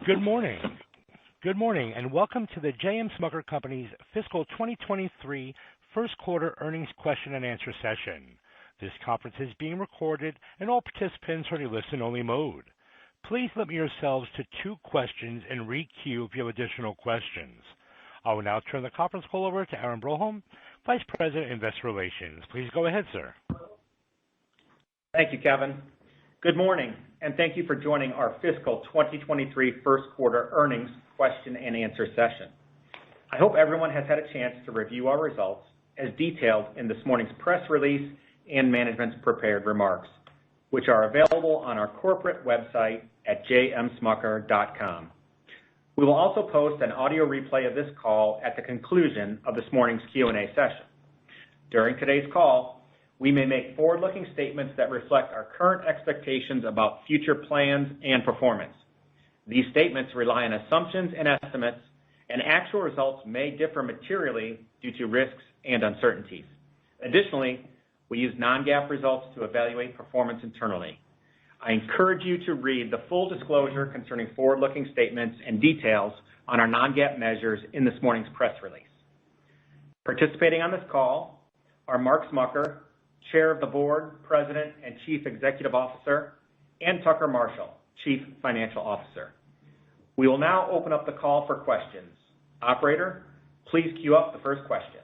Good morning. Good morning, and welcome to the J.M. Smucker Company's fiscal 2023 first quarter earnings question and answer session. This conference is being recorded, and all participants are in listen-only mode. Please limit yourselves to 2 questions and re-queue if you have additional questions. I will now turn the conference call over to Aaron Broholm, Vice President, Investor Relations. Please go ahead, sir. Thank you, Kevin. Good morning, and thank you for joining our fiscal 2023 first quarter earnings question and answer session. I hope everyone has had a chance to review our results as detailed in this morning's press release and management's prepared remarks, which are available on our corporate website at jmsmucker.com. We will also post an audio replay of this call at the conclusion of this morning's Q&A session. During today's call, we may make forward-looking statements that reflect our current expectations about future plans and performance. These statements rely on assumptions and estimates, and actual results may differ materially due to risks and uncertainties. Additionally, we use non-GAAP results to evaluate performance internally. I encourage you to read the full disclosure concerning forward-looking statements and details on our non-GAAP measures in this morning's press release. Participating on this call are Mark Smucker, Chair of the Board, President, and Chief Executive Officer, and Tucker Marshall, Chief Financial Officer. We will now open up the call for questions. Operator, please queue up the first question.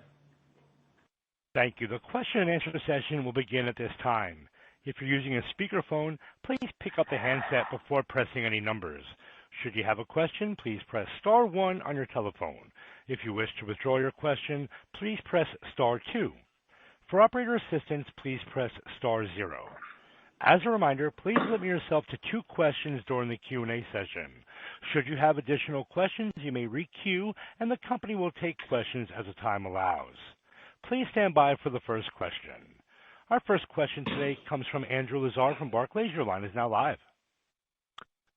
Thank you. The question and answer session will begin at this time. If you're using a speakerphone, please pick up the handset before pressing any numbers. Should you have a question, please press star 1 on your telephone. If you wish to withdraw your question, please press star 2. For operator assistance, please press star 0. As a reminder, please limit yourself to 2 questions during the Q&A session. Should you have additional questions, you may re-queue, and the company will take questions as the time allows. Please stand by for the first question. Our first question today comes from Andrew Lazar from Barclays. Your line is now live.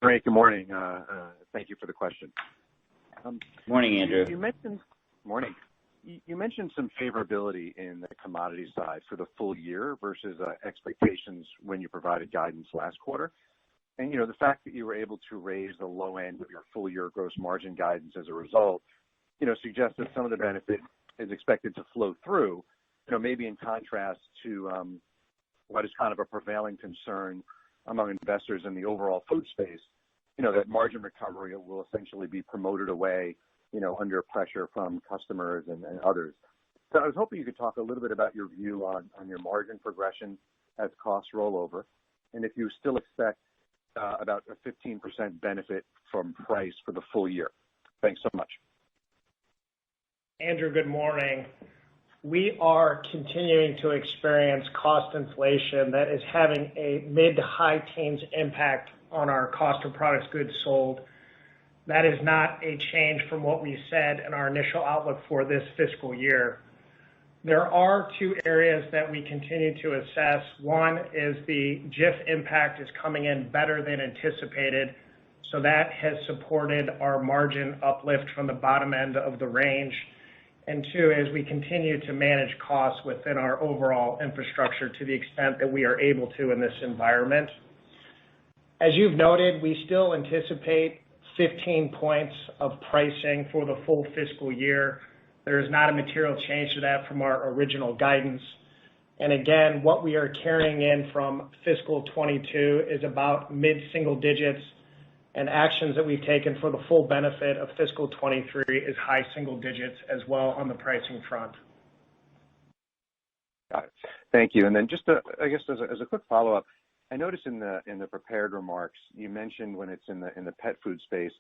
Great. Good morning. Thank you for the question. Morning, Andrew. Morning. You mentioned some favorability in the commodity side for the full year versus expectations when you provided guidance last quarter. And, the fact that you were able to raise the low end of your full year gross margin guidance as a result, suggests that some of the benefit is expected to flow through, maybe in contrast to what is kind of a prevailing concern among investors in the overall food space, that margin recovery will essentially be promoted away under pressure from customers and others. So I was hoping you could talk a little bit about your view on your margin progression as costs roll over, and if you still expect about a 15% benefit from price for the full year. Thanks so much. Andrew, good morning. We are continuing to experience cost inflation that is having a mid to high teens impact on our cost of products goods sold. That is not a change from what we said in our initial outlook for this fiscal year. There are 2 areas that we continue to assess. One is the Jif impact is coming in better than anticipated, so that has supported our margin uplift from the bottom end of the range. And 2 is we continue to manage costs within our overall infrastructure to the extent that we are able to in this environment. As you've noted, we still anticipate 15 points of pricing for the full fiscal year. There is not a material change to that from our original guidance. And again, what we are carrying in from fiscal 22 is about mid-single digits, and actions that we've taken for the full benefit of fiscal 23 is high single digits as well on the pricing front. Got it. Thank you. And then just I guess as a quick follow-up, I noticed in the prepared remarks you mentioned when it's in the pet food space,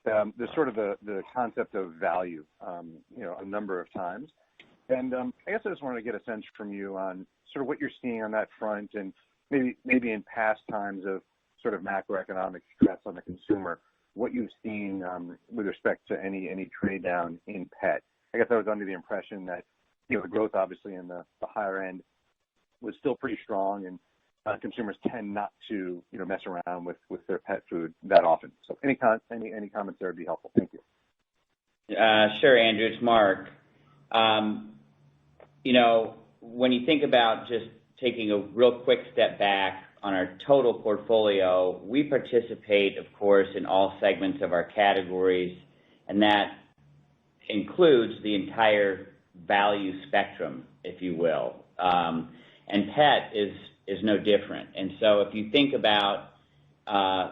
the sort of the concept of value, a number of times. And I guess I just wanted to get a sense from you on sort of what you're seeing on that front, and maybe in past times of sort of macroeconomic stress on the consumer, what you've seen with respect to any trade down in pet. I guess I was under the impression that the growth obviously in the higher end was still pretty strong, and consumers tend not to mess around with their pet food that often. So any comments there would be helpful. Thank you. Sure, Andrew. It's Mark. When you think about just taking a real quick step back our total portfolio, we participate, of course, in all segments of our categories, and that includes the entire value spectrum, if you will. And pet is no different. And so if you think about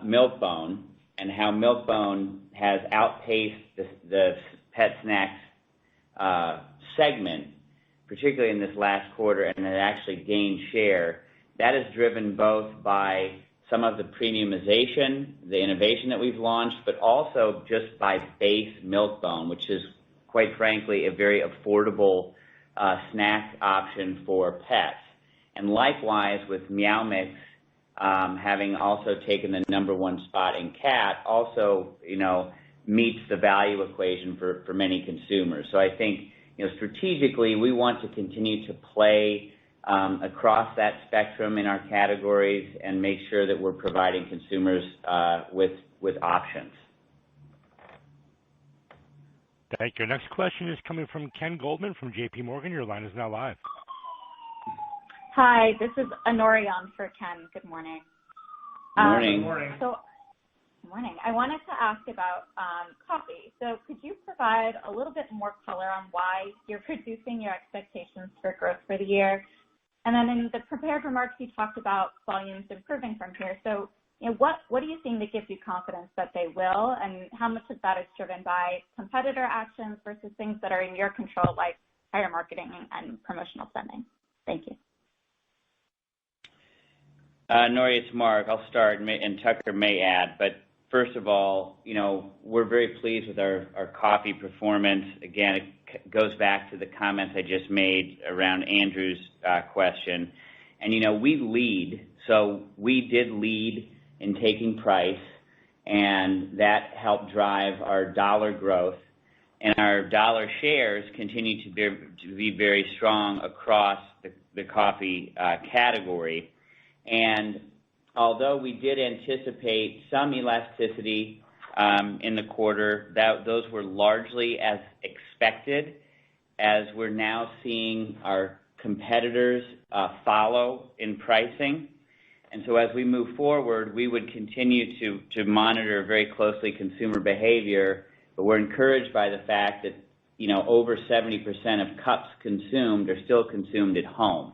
Milk-Bone and how Milk-Bone has outpaced the pet snacks segment, particularly in this last quarter, and it actually gained share, that is driven both by some of the premiumization, the innovation that we've launched, but also just by base Milk-Bone, which is, quite frankly, a very affordable snack option for pets. And likewise with Meow Mix, having also taken the #1 spot in cat, also, meets the value equation for many consumers. So I think, strategically, we want to continue to play across that spectrum in our categories and make sure that we're providing consumers with options. Thank you. Next question is coming from Ken Goldman from J.P. Morgan. Your line is now live. Hi, this is Honorian for Ken. Good morning. Morning. Good morning. Good morning. I wanted to ask about coffee. So could you provide a little bit more color on why you're reducing your expectations for growth for the year? And then in the prepared remarks, you talked about volumes improving from here. So what are you seeing that gives you confidence that they will, and how much of that is driven by competitor actions versus things that are in your control, like higher marketing and promotional spending? Thank you. Nori, it's Mark. I'll start, and Tucker may add. But first of all, we're very pleased with our coffee performance. Again, it goes back to the comments I just made around Andrew's question. And, we lead. So we did lead in taking price, and that helped drive our dollar growth. And our dollar shares continue to be very strong across the coffee category. And although we did anticipate some elasticity in the quarter, those were largely as expected, as we're now seeing our competitors follow in pricing. And so as we move forward, we would continue to monitor very closely consumer behavior, but we're encouraged by the fact that, over 70% of cups consumed are still consumed at home.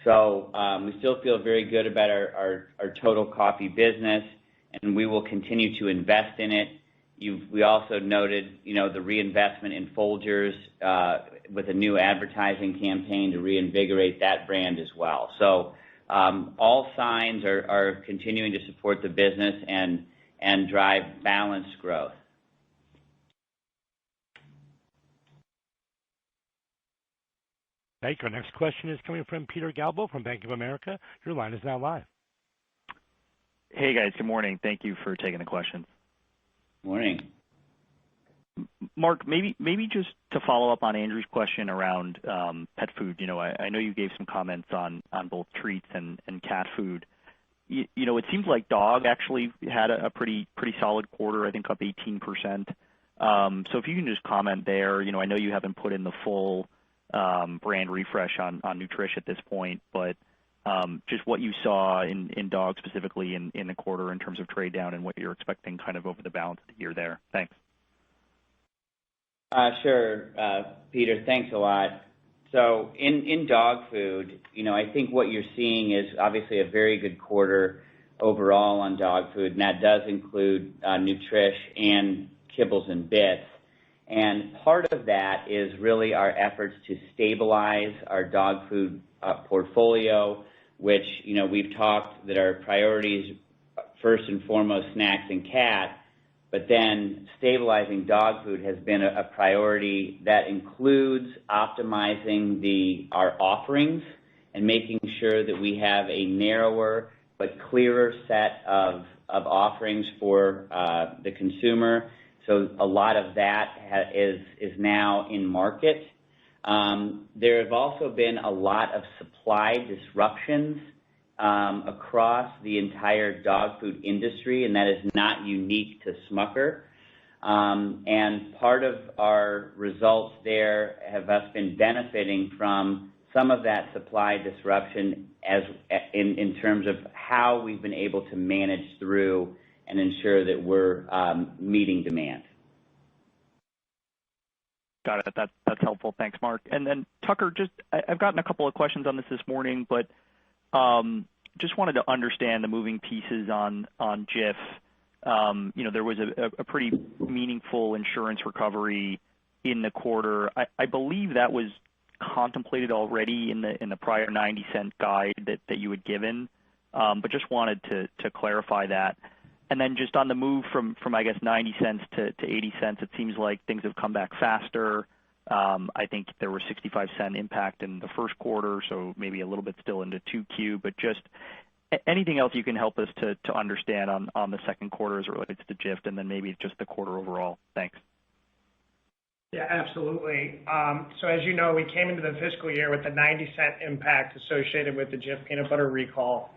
So we still feel very good about our total coffee business, and we will continue to invest in it. We also noted, the reinvestment in Folgers with a new advertising campaign to reinvigorate that brand as well. So all signs are continuing to support the business and drive balanced growth. Thank you. Our next question is coming from Peter Galbo from Bank of America. Your line is now live. Hey, guys. Good morning. Thank you for taking the question. Morning. Mark, maybe just to follow up on Andrew's question around pet food. I know you gave some comments on both treats and cat food. It seems like dog actually had a pretty solid quarter, I think up 18%. So if you can just comment there. I know you haven't put in the full brand refresh on Nutrish at this point, but just what you saw in dog specifically in the quarter in terms of trade down and what you're expecting kind of over the balance of the year there. Thanks. Sure, Peter, thanks a lot. So in dog food, I think what you're seeing is obviously a very good quarter overall on dog food, and that does include Nutrish and Kibbles and Bits. And part of that is really our efforts to stabilize our dog food portfolio, which, we've talked that our priorities, first and foremost, snacks and cat, but then stabilizing dog food has been a priority that includes optimizing our offerings and making sure that we have a narrower but clearer set of offerings for the consumer. So a lot of that is now in market. There have also been a lot of supply disruptions across the entire dog food industry, and that is not unique to Smucker. And part of our results there have us been benefiting from some of that supply disruption in terms of how we've been able to manage through and ensure that we're meeting demand. Got it. That's helpful. Thanks, Mark. And then Tucker, I've gotten a couple of questions on this morning, but just wanted to understand the moving pieces on Jif. There was a pretty meaningful insurance recovery in the quarter. I believe that was contemplated already in the prior 90-cent guide that you had given, but just wanted to clarify that. And then just on the move from I guess 90 cents to 80 cents, it seems like things have come back faster. I think there was 65-cent impact in the first quarter, so maybe a little bit still into 2Q. But just anything else you can help us to understand on the second quarter as it relates to Jif, and then maybe just the quarter overall. Thanks. Yeah, absolutely. So as you know, we came into the fiscal year with the 90-cent impact associated with the Jif peanut butter recall.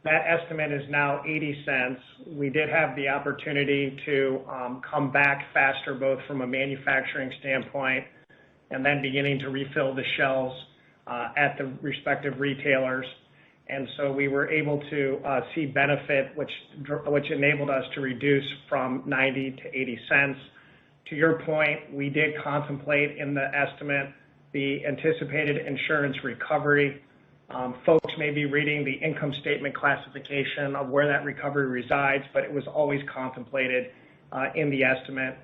That estimate is now 80 cents. We did have the opportunity to come back faster, both from a manufacturing standpoint and then beginning to refill the shelves at the respective retailers. And so we were able to see benefit, which enabled us to reduce from 90 to 80 cents. To your point, we did contemplate in the estimate the anticipated insurance recovery. Folks may be reading the income statement classification of where that recovery resides, but it was always contemplated in the estimate.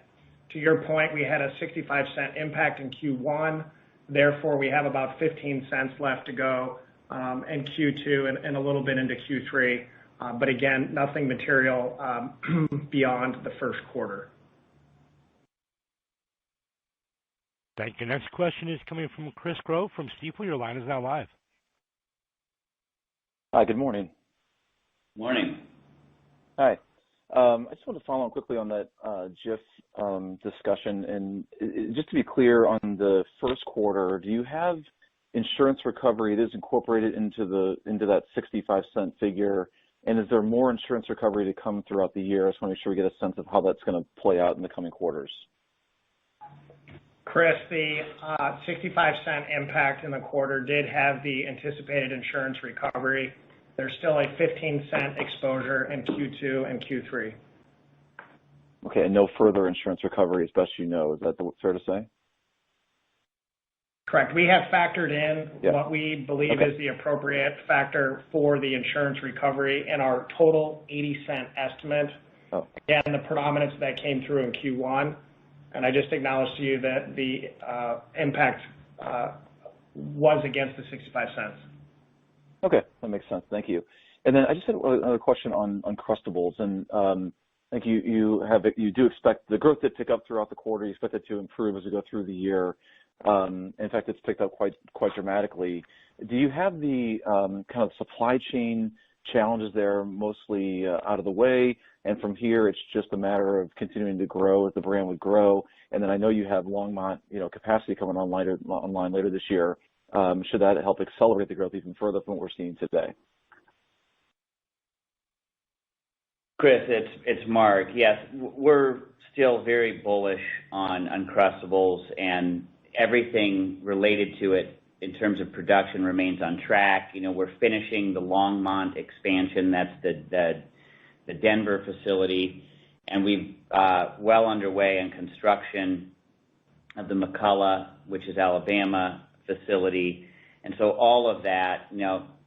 To your point, we had a 65-cent impact in Q1. Therefore, we have about 15 cents left to go in Q2 and a little bit into Q3. But again, nothing material beyond the first quarter. Thank you. Next question is coming from Chris Growe from Stifel. Your line is now live. Hi, good morning. Morning. Hi. I just want to follow up quickly on that Jif discussion. And just to be clear, on the first quarter, do you have insurance recovery that is incorporated into that 65-cent figure? And is there more insurance recovery to come throughout the year? I just want to make sure we get a sense of how that's going to play out in the coming quarters. Chris, the 65-cent impact in the quarter did have the anticipated insurance recovery. There's still a 15-cent exposure in Q2 and Q3. Okay, and no further insurance recovery as best you know. Is that fair to say? Correct. We have factored in what we believe is the appropriate factor for the insurance recovery in our total 80-cent estimate. Oh. Again, the predominance of that came through in Q1. And I just acknowledged to you that the impact was against the 65 cents. Okay, that makes sense. Thank you. And then I just had another question on Uncrustables. And I think you do expect the growth to pick up throughout the quarter. You expect it to improve as we go through the year. In fact, it's picked up quite dramatically. Do you have the kind of supply chain challenges there mostly out of the way, and from here it's just a matter of continuing to grow as the brand would grow? And then I know you have Longmont, capacity coming online later this year. Should that help accelerate the growth even further from what we're seeing today? Chris, it's Mark. Yes, we're still very bullish on Uncrustables, and everything related to it in terms of production remains on track. We're finishing the Longmont expansion. That's the Denver facility, and we've well underway in construction of the McCullough, which is Alabama facility. And so all of that,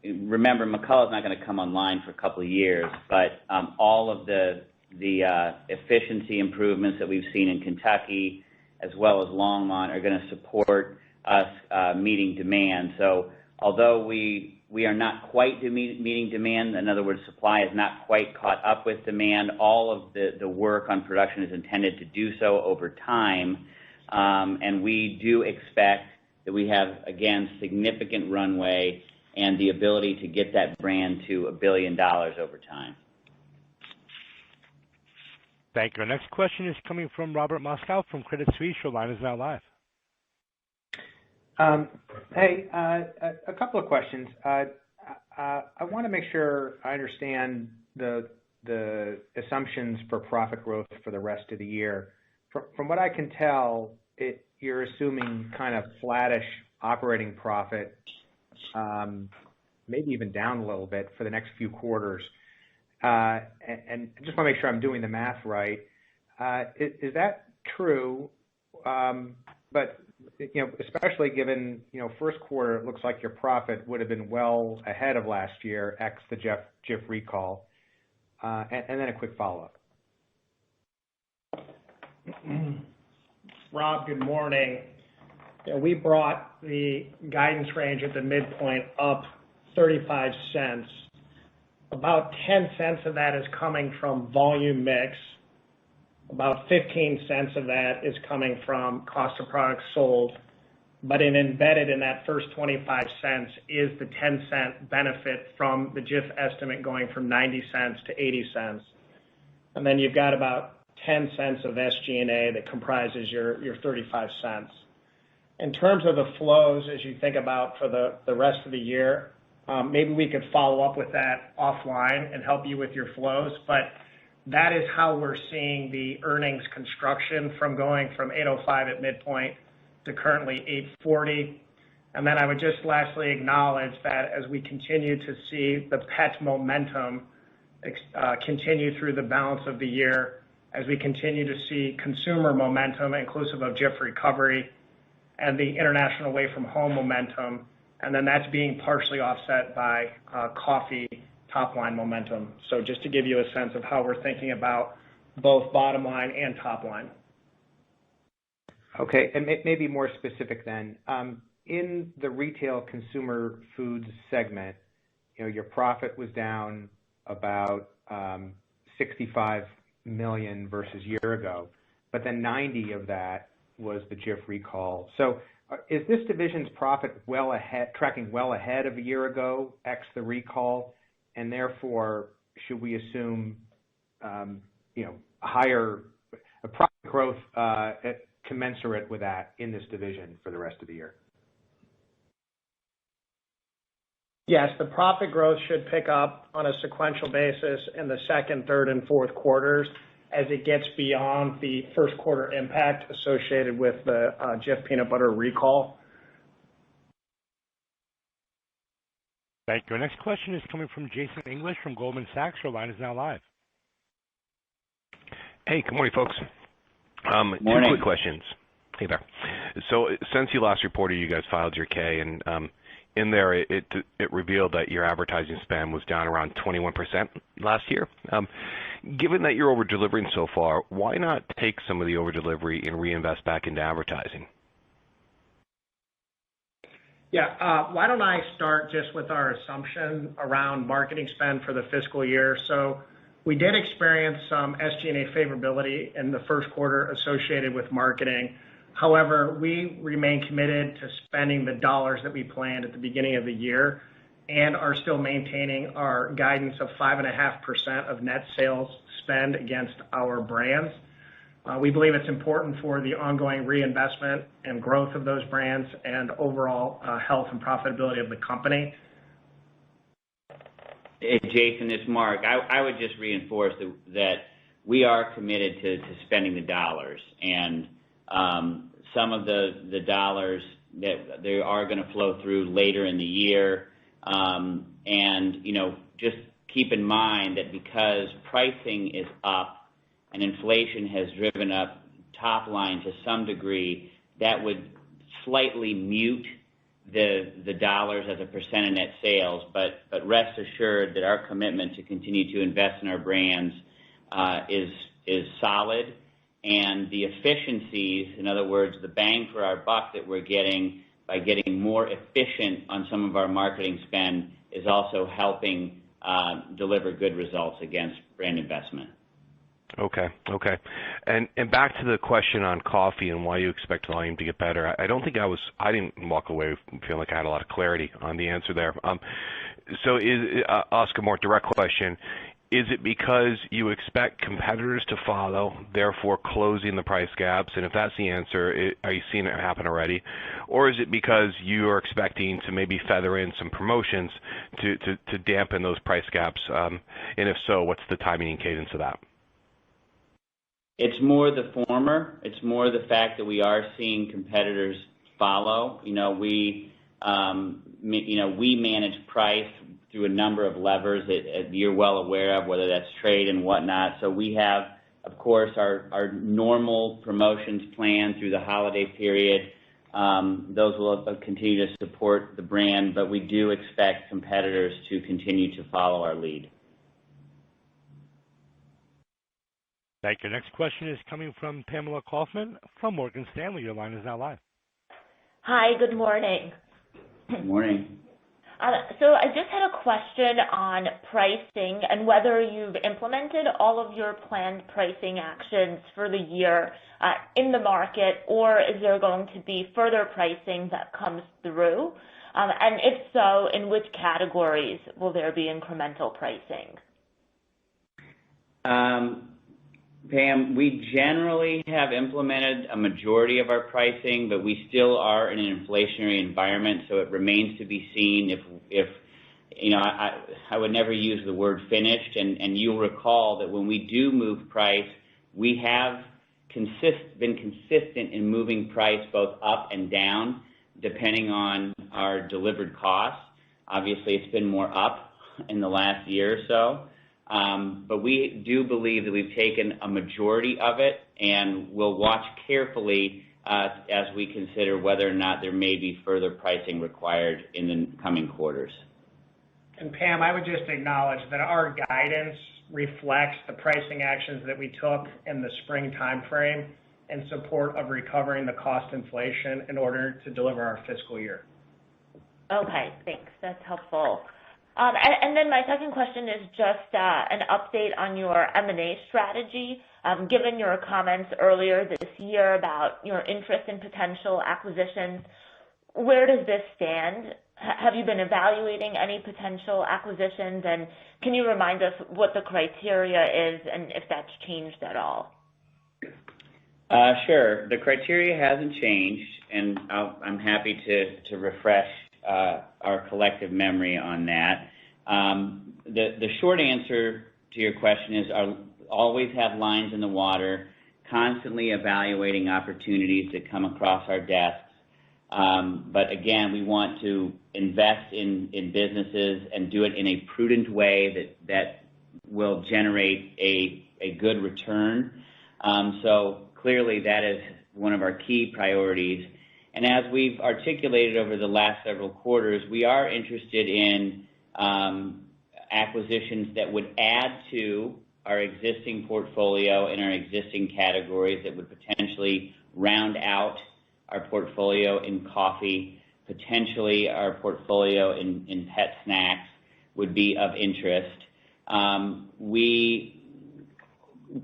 remember, McCullough's not going to come online for a couple of years, but all of the efficiency improvements that we've seen in Kentucky as well as Longmont are going to support us meeting demand. So although we are not quite meeting demand, in other words, supply is not quite caught up with demand, all of the work on production is intended to do so over time. And we do expect that we have, again, significant runway and the ability to get that brand to $1 billion over time. Thank you. Our next question is coming from Robert Moskow from Credit Suisse. Your line is now live. Hey, a couple of questions. I want to make sure I understand the assumptions for profit growth for the rest of the year. From what I can tell, you're assuming kind of flattish operating profit maybe even down a little bit for the next few quarters. And I just want to make sure I'm doing the math right. Is that true? But especially given first quarter, it looks like your profit would have been well ahead of last year, ex the Jif recall. And then a quick follow-up. Rob, good morning. We brought the guidance range at the midpoint up 35 cents. About 10 cents of that is coming from volume mix. About 15 cents of that is coming from cost of products sold. But embedded in that first 25 cents is the 10-cent benefit from the Jif estimate going from 90 cents to 80 cents. And then you've got about 10 cents of SG&A that comprises your 35 cents. In terms of the flows, as you think about for the rest of the year, maybe we could follow up with that offline and help you with your flows. But that is how we're seeing the earnings construction from going from 805 at midpoint to currently 840. And then I would just lastly acknowledge that as we continue to see the pet momentum continue through the balance of the year, as we continue to see consumer momentum inclusive of Jif recovery and the international away from home momentum, and then that's being partially offset by coffee top line momentum. So just to give you a sense of how we're thinking about both bottom line and top line. Okay, and maybe more specific then. In the retail consumer foods segment, your profit was down about $65 million versus year ago, but then 90 of that was the Jif recall. So is this division's profit tracking well ahead of a year ago, ex the recall, and therefore should we assume higher profit growth commensurate with that in this division for the rest of the year? Yes, the profit growth should pick up on a sequential basis in the second, third, and fourth quarters as it gets beyond the first quarter impact associated with the Jif peanut butter recall. Thank you. Our next question is coming from Jason English from Goldman Sachs. Your line is now live. Hey, good morning, folks. Morning. Two quick questions. Hey there. So since you last reported, you guys filed your K, and in there it revealed that your advertising spend was down around 21% last year. Given that you're over-delivering so far, why not take some of the over-delivery and reinvest back into advertising? Yeah, why don't I start just with our assumption around marketing spend for the fiscal year. So we did experience some SG&A favorability in the first quarter associated with marketing. However, we remain committed to spending the dollars that we planned at the beginning of the year and are still maintaining our guidance of 5.5% of net sales spend against our brands. We believe it's important for the ongoing reinvestment and growth of those brands and overall health and profitability of the company. Hey, Jason, it's Mark. I would just reinforce that we are committed to spending the dollars, and some of the dollars that they are going to flow through later in the year. And just keep in mind that because pricing is up and inflation has driven up top line to some degree, that would slightly mute the dollars as a percent of net sales. But rest assured that our commitment to continue to invest in our brands is solid, and the efficiencies, in other words, the bang for our buck that we're getting by getting more efficient on some of our marketing spend is also helping deliver good results against brand investment. Okay. And back to the question on coffee and why you expect volume to get better. I didn't walk away feeling like I had a lot of clarity on the answer there. So ask a more direct question. Is it because you expect competitors to follow, therefore closing the price gaps? And if that's the answer, are you seeing it happen already? Or is it because you are expecting to maybe feather in some promotions to dampen those price gaps? And if so, what's the timing and cadence of that? It's more the former. It's more the fact that we are seeing competitors follow. We we manage price through a number of levers that you're well aware of, whether that's trade and whatnot. So we have, of course, our normal promotions plan through the holiday period. Those will continue to support the brand, but we do expect competitors to continue to follow our lead. Thank you. Next question is coming from Pamela Kaufman from Morgan Stanley. Your line is now live. Hi, good morning. Good morning. So I just had a question on pricing and whether you've implemented all of your planned pricing actions for the year in the market, or is there going to be further pricing that comes through? And if so, in which categories will there be incremental pricing? Pam, we generally have implemented a majority of our pricing, but we still are in an inflationary environment, so it remains to be seen if I would never use the word finished, and you'll recall that when we do move price, we have been consistent in moving price both up and down, depending on our delivered costs. Obviously, it's been more up in the last year or so. But we do believe that we've taken a majority of it, and we'll watch carefully as we consider whether or not there may be further pricing required in the coming quarters. And Pam, I would just acknowledge that our guidance reflects the pricing actions that we took in the spring timeframe in support of recovering the cost inflation in order to deliver our fiscal year. Okay, thanks. That's helpful. And then my second question is just an update on your M&A strategy. Given your comments earlier this year about your interest in potential acquisitions, where does this stand? Have you been evaluating any potential acquisitions, and can you remind us what the criteria is and if that's changed at all? Sure. The criteria hasn't changed, and I'm happy to refresh our collective memory on that. The short answer to your question is always have lines in the water, constantly evaluating opportunities that come across our desks. But again, we want to invest in businesses and do it in a prudent way that will generate a good return. So clearly that is one of our key priorities. And as we've articulated over the last several quarters, we are interested in acquisitions that would add to our existing portfolio and our existing categories, that would potentially round out our portfolio in coffee, potentially our portfolio in pet snacks would be of interest. We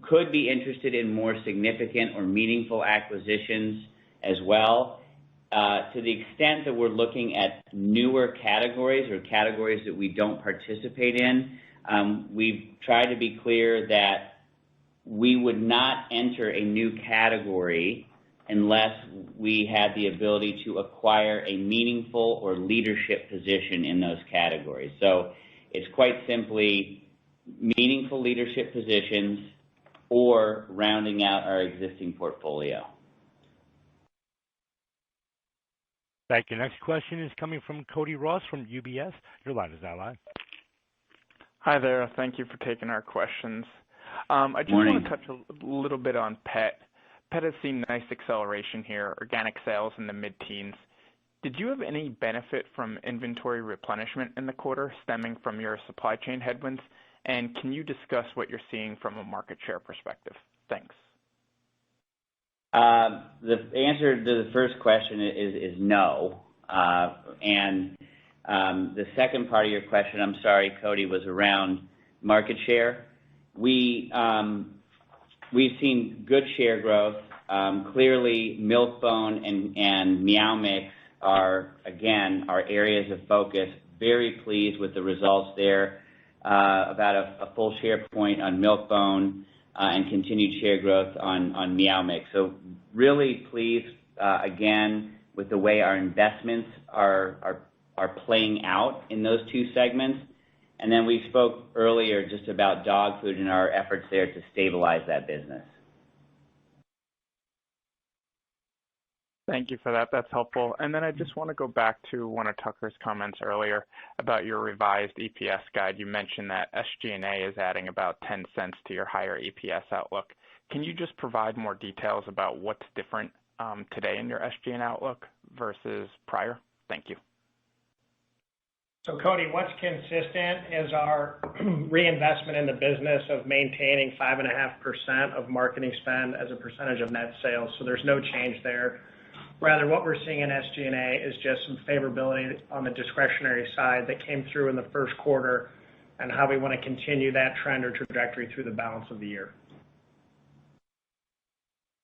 could be interested in more significant or meaningful acquisitions as well. To the extent that we're looking at newer categories or categories that we don't participate in, we've tried to be clear that we would not enter a new category unless we had the ability to acquire a meaningful or leadership position in those categories. So it's quite simply meaningful leadership positions or rounding out our existing portfolio. Thank you. Next question is coming from Cody Ross from UBS. Your line is now live. Hi there. Thank you for taking our questions. I just Morning. want to touch a little bit on pet. Pet has seen nice acceleration here, organic sales in the mid-teens. Did you have any benefit from inventory replenishment in the quarter stemming from your supply chain headwinds? And can you discuss what you're seeing from a market share perspective? Thanks. The answer to the first question is no. And the second part of your question, I'm sorry, Cody, was around market share. We've seen good share growth. Clearly, Milk-Bone and Meow Mix are, again, our areas of focus. Very pleased with the results there. About a full share point on Milk-Bone and continued share growth on Meow Mix. So really pleased, again, with the way our investments are playing out in those two segments. And then we spoke earlier just about dog food and our efforts there to stabilize that business. Thank you for that. That's helpful. And then I just want to go back to one of Tucker's comments earlier about your revised EPS guide. You mentioned that SG&A is adding about 10 cents to your higher EPS outlook. Can you just provide more details about what's different today in your SG&A outlook versus prior? Thank you. So Cody, what's consistent is our reinvestment in the business of maintaining 5.5% of marketing spend as a percentage of net sales. So there's no change there. Rather, what we're seeing in SG&A is just some favorability on the discretionary side that came through in the first quarter and how we want to continue that trend or trajectory through the balance of the year.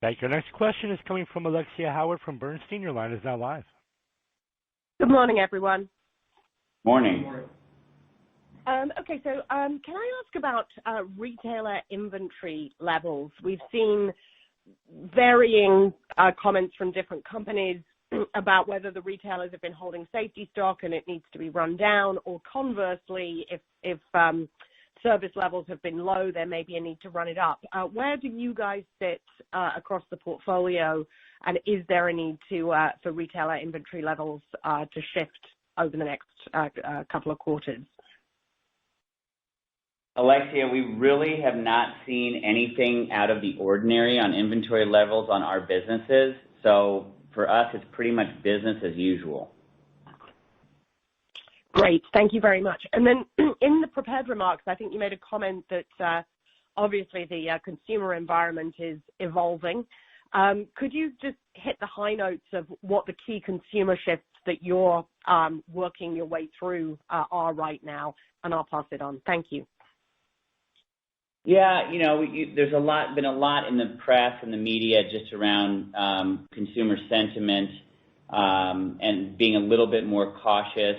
Thank you. Our next question is coming from Alexia Howard from Bernstein. Your line is now live. Good morning, everyone. Morning. Okay, so can I ask about retailer inventory levels? We've seen varying comments from different companies about whether the retailers have been holding safety stock and it needs to be run down, or conversely, if service levels have been low, there may be a need to run it up. Where do you guys sit across the portfolio, and is there a need for retailer inventory levels to shift over the next couple of quarters? Alexia, we really have not seen anything out of the ordinary on inventory levels on our businesses. So for us, it's pretty much business as usual. Great. Thank you very much. And then in the prepared remarks, I think you made a comment that obviously the consumer environment is evolving. Could you just hit the high notes of what the key consumer shifts that you're working your way through are right now? And I'll pass it on. Thank you. Yeah, there's been a lot in the press and the media just around consumer sentiment and being a little bit more cautious.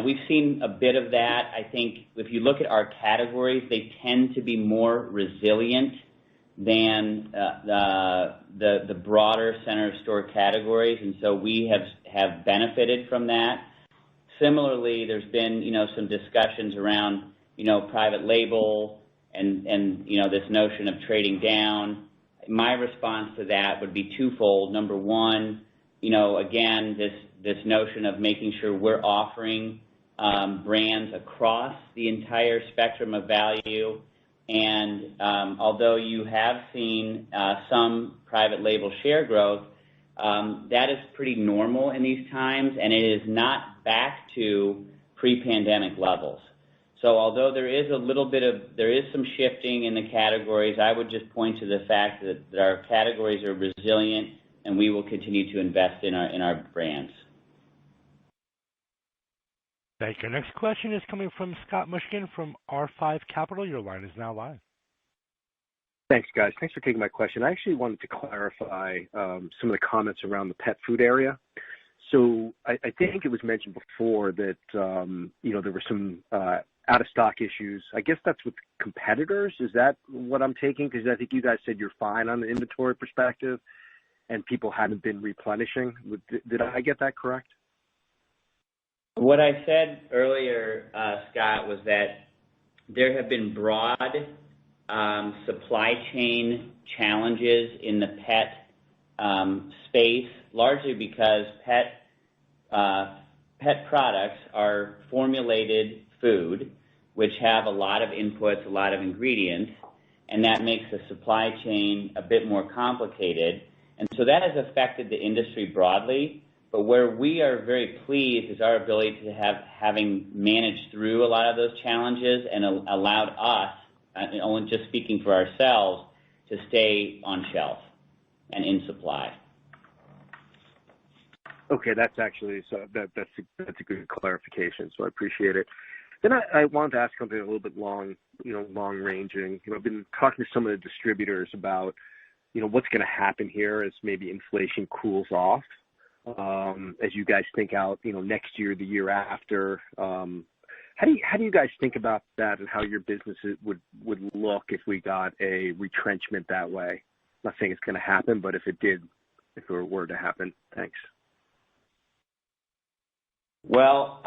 We've seen a bit of that. I think if you look at our categories, they tend to be more resilient than the broader center of store categories, and so we have benefited from that. Similarly, there's been some discussions around private label and this notion of trading down. My response to that would be twofold. Number one, again, this notion of making sure we're offering brands across the entire spectrum of value. And although you have seen some private label share growth, that is pretty normal in these times, and it is not back to pre-pandemic levels. So although there is some shifting in the categories, I would just point to the fact that our categories are resilient, and we will continue to invest in our brands. Thank you. Next question is coming from Scott Mushkin from R5 Capital. Your line is now live. Thanks, guys. Thanks for taking my question. I actually wanted to clarify some of the comments around the pet food area. So I think it was mentioned before that there were some out-of-stock issues. I guess that's with competitors. Is that what I'm taking? Because I think you guys said you're fine on the inventory perspective, and people haven't been replenishing. Did I get that correct? What I said earlier, Scott, was that there have been broad supply chain challenges in the pet space, largely because pet products are formulated food, which have a lot of inputs, a lot of ingredients, and that makes the supply chain a bit more complicated. And so that has affected the industry broadly. But where we are very pleased is our ability to having managed through a lot of those challenges and allowed us, only just speaking for ourselves, to stay on shelf and in supply. Okay, that's a good clarification, so I appreciate it. Then I wanted to ask something a little bit long ranging. I've been talking to some of the distributors about what's going to happen here as maybe inflation cools off. As you guys think out, next year, the year after, how do you guys think about that and how your businesses would look if we got a retrenchment that way? I'm not saying it's going to happen, but if it were to happen. Thanks. Well,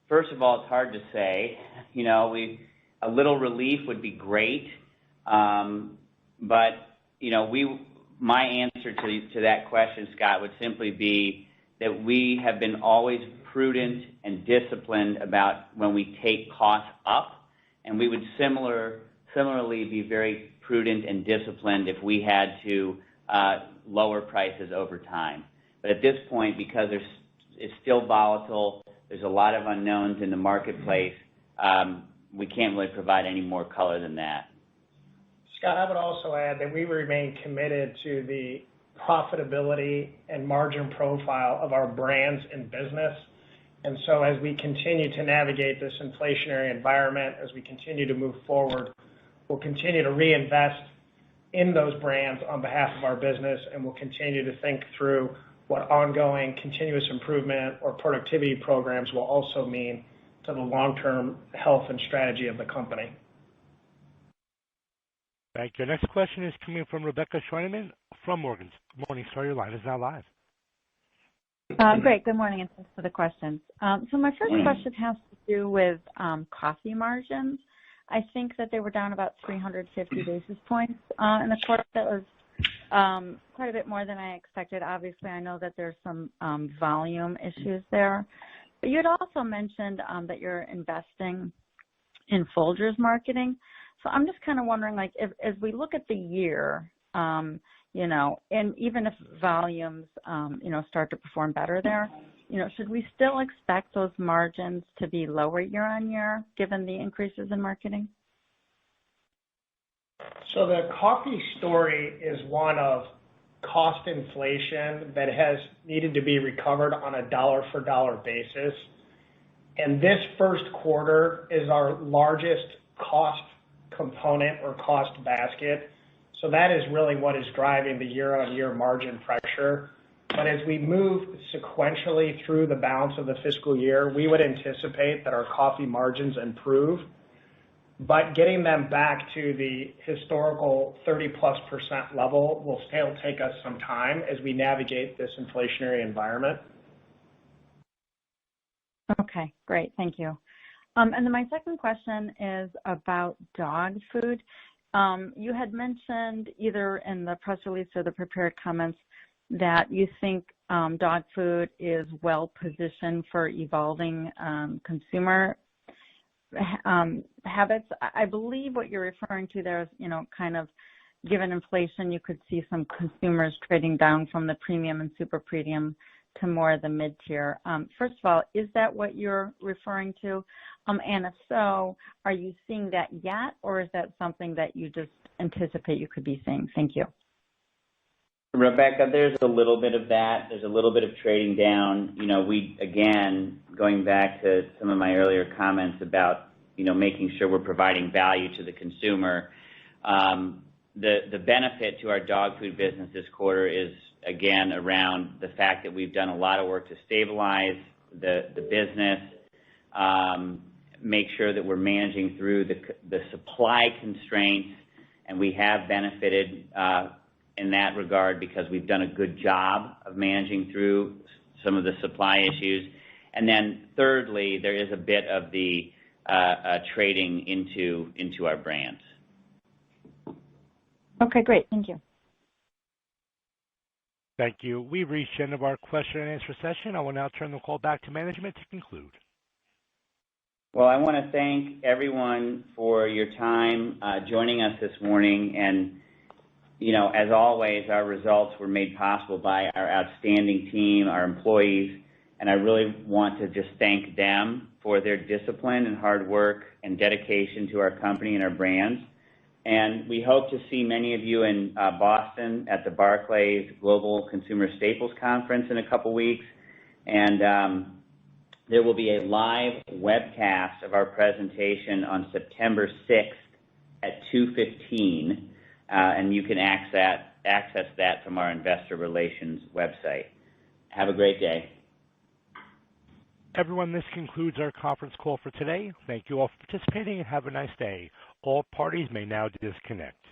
first of all, it's hard to say. A little relief would be great, but my answer to that question, Scott, would simply be that we have been always prudent and disciplined about when we take costs up, and we would similarly be very prudent and disciplined if we had to lower prices over time. But at this point, because it's still volatile, there's a lot of unknowns in the marketplace, we can't really provide any more color than that. Scott, I would also add that we remain committed to the profitability and margin profile of our brands and business. And so as we continue to navigate this inflationary environment, as we continue to move forward, we'll continue to reinvest in those brands on behalf of our business, and we'll continue to think through what ongoing continuous improvement or productivity programs will also mean to the long-term health and strategy of the company. Thank you. Next question is coming from Rebecca Schweineman from Morningstar. Your line is now live. Great. Good morning, and thanks for the questions. So my first question has to do with coffee margins. I think that they were down about 350 basis points in the quarter. That was quite a bit more than I expected. Obviously, I know that there's some volume issues there. But you had also mentioned that you're investing in Folgers marketing. So I'm just kind of wondering, like, as we look at the year, and even if volumes, start to perform better there, should we still expect those margins to be lower year on year, given the increases in marketing? So the coffee story is one of cost inflation that has needed to be recovered on a dollar-for-dollar basis. And this first quarter is our largest cost component or cost basket. So that is really what is driving the year-on-year margin pressure. But as we move sequentially through the balance of the fiscal year, we would anticipate that our coffee margins improve. But getting them back to the historical 30+% level will still take us some time as we navigate this inflationary environment. Okay, great. Thank you. And then my second question is about dog food. You had mentioned either in the press release or the prepared comments that you think dog food is well positioned for evolving consumer habits. I believe what you're referring to there is, kind of given inflation, you could see some consumers trading down from the premium and super premium to more of the mid-tier. First of all, is that what you're referring to? And if so, are you seeing that yet, or is that something that you just anticipate you could be seeing? Thank you. Rebecca, there's a little bit of that. There's a little bit of trading down. Again, going back to some of my earlier comments about, making sure we're providing value to the consumer. The benefit to our dog food business this quarter is, again, around the fact that we've done a lot of work to stabilize the business, make sure that we're managing through the supply constraints, and we have benefited in that regard because we've done a good job of managing through some of the supply issues. And then thirdly, there is a bit of the trading into our brands. Okay, great. Thank you. Thank you. We've reached the end of our question and answer session. I will now turn the call back to management to conclude. Well, I want to thank everyone for your time joining us this morning. And, as always, our results were made possible by our outstanding team, our employees, and I really want to just thank them for their discipline and hard work and dedication to our company and our brands. And we hope to see many of you in Boston at the Barclays Global Consumer Staples Conference in a couple weeks. And there will be a live webcast of our presentation on September 6th at 2:15, and you can access that from our investor relations website. Have a great day. Everyone, this concludes our conference call for today. Thank you all for participating and have a nice day. All parties may now disconnect.